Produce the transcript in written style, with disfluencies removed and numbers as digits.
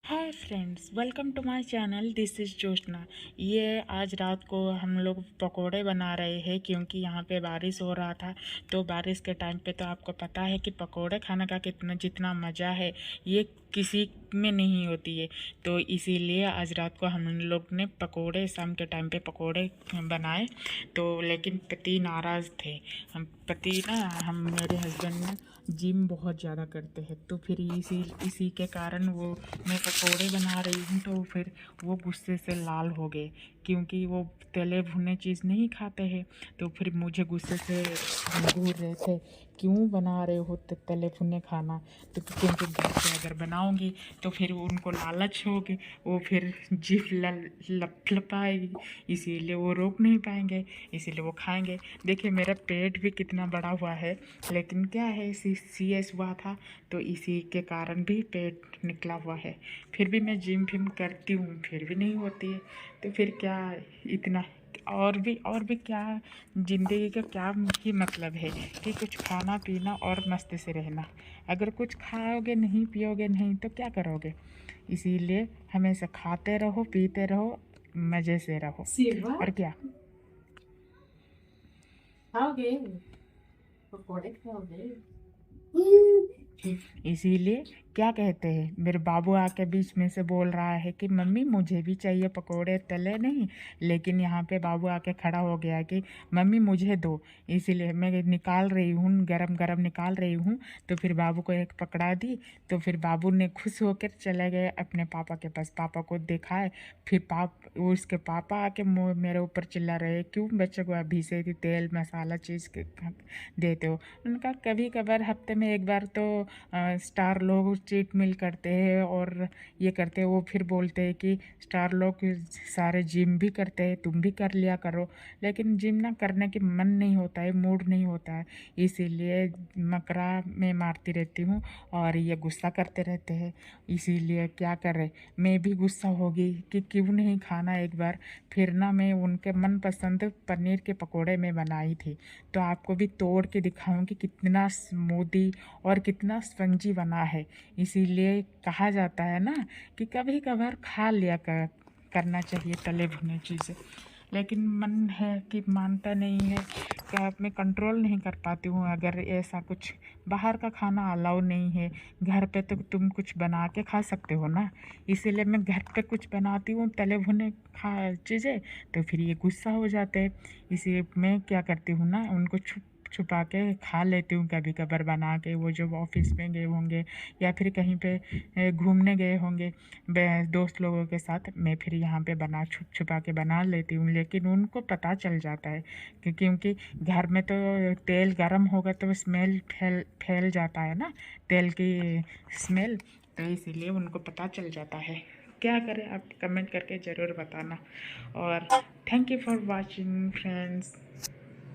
Hi friends, welcome to my channel. This is Joshna. ये आज रात को हम लोग पकोड़े बना रहे हैं क्योंकि यहाँ पे बारिश हो रहा था। तो बारिश के टाइम पे तो आपको पता है कि पकोड़े खाने का जितना मज़ा है ये किसी में नहीं होती है। तो इसीलिए आज रात को हम लोग ने पकोड़े, शाम के टाइम पे पकोड़े बनाए। तो लेकिन पति नाराज़ थे। हम मेरे हस्बैंड ने जिम बहुत ज़्यादा करते हैं, तो फिर इसी के कारण मैं पकोड़े बना रही हूँ तो फिर वो गुस्से से लाल हो गए क्योंकि वो तले भुने चीज़ नहीं खाते हैं। तो फिर मुझे गुस्से से घूर रहे थे, क्यों बना रहे हो तले भुने खाना। तो क्योंकि घर पे अगर बनाऊंगी तो फिर उनको लालच होगी, वो फिर जीभ लपलपाएगी, इसीलिए वो रोक नहीं पाएंगे, इसीलिए वो खाएंगे। देखिए मेरा पेट भी कितना बड़ा हुआ है, लेकिन क्या है CS हुआ था तो इसी के कारण भी पेट निकला हुआ है। फिर भी मैं जिम फिम करती हूँ फिर भी नहीं होती है। तो फिर क्या इतना और भी क्या, ज़िंदगी का क्या ही मतलब है कि कुछ खाना पीना और मस्ती से रहना। अगर कुछ खाओगे नहीं, पियोगे नहीं तो क्या करोगे। इसीलिए हमेशा खाते रहो, पीते रहो, मज़े से रहो। और क्या खाओगे? पकोड़े खाओगे? इसीलिए क्या कहते हैं, मेरे बाबू आके बीच में से बोल रहा है कि मम्मी मुझे भी चाहिए पकोड़े, तले नहीं। लेकिन यहाँ पे बाबू आके खड़ा हो गया कि मम्मी मुझे दो। इसीलिए मैं निकाल रही हूँ, गरम गरम निकाल रही हूँ। तो फिर बाबू को एक पकड़ा दी, तो फिर बाबू ने खुश होकर चले गए अपने पापा के पास, पापा को दिखाए। फिर उसके पापा आके मेरे ऊपर चिल्ला रहे, क्यों बच्चे को अभी से तेल मसाला चीज़ देते हो। उनका कभी कभार हफ्ते में एक बार तो स्टार लोग चीट मील करते हैं और ये करते हैं। वो फिर बोलते हैं कि स्टार लोग सारे जिम भी करते हैं, तुम भी कर लिया करो। लेकिन जिम ना करने की मन नहीं होता है, मूड नहीं होता है, इसीलिए मकरा में मारती रहती हूँ और ये गुस्सा करते रहते हैं। इसीलिए क्या करें, मैं भी गुस्सा होगी कि क्यों नहीं खाना एक बार। फिर ना मैं उनके मनपसंद पनीर के पकोड़े में बनाई थी, तो आपको भी तोड़ के दिखाऊंगी कितना स्मूदी और कितना स्पंजी बना है। इसीलिए कहा जाता है ना कि कभी कभार खा लिया करना चाहिए तले भुने चीज़ें। लेकिन मन है कि मानता नहीं है, क्या मैं कंट्रोल नहीं कर पाती हूँ। अगर ऐसा कुछ बाहर का खाना अलाउ नहीं है, घर पे तो तुम कुछ बना के खा सकते हो ना। इसीलिए मैं घर पे कुछ बनाती हूँ तले भुने खा चीज़ें, तो फिर ये गुस्सा हो जाते हैं। इसी मैं क्या करती हूँ ना, उनको छुपा के खा लेती हूँ कभी कभार बना के। वो जो ऑफिस में गए होंगे या फिर कहीं पे घूमने गए होंगे दोस्त लोगों के साथ, मैं फिर यहाँ पे छुप छुपा के बना लेती हूँ। लेकिन उनको पता चल जाता है क्योंकि घर में तो तेल गरम होगा तो स्मेल फैल जाता है ना, तेल की स्मेल। तो इसीलिए उनको पता चल जाता है। क्या करें, आप कमेंट करके ज़रूर बताना। और thank you for watching friends.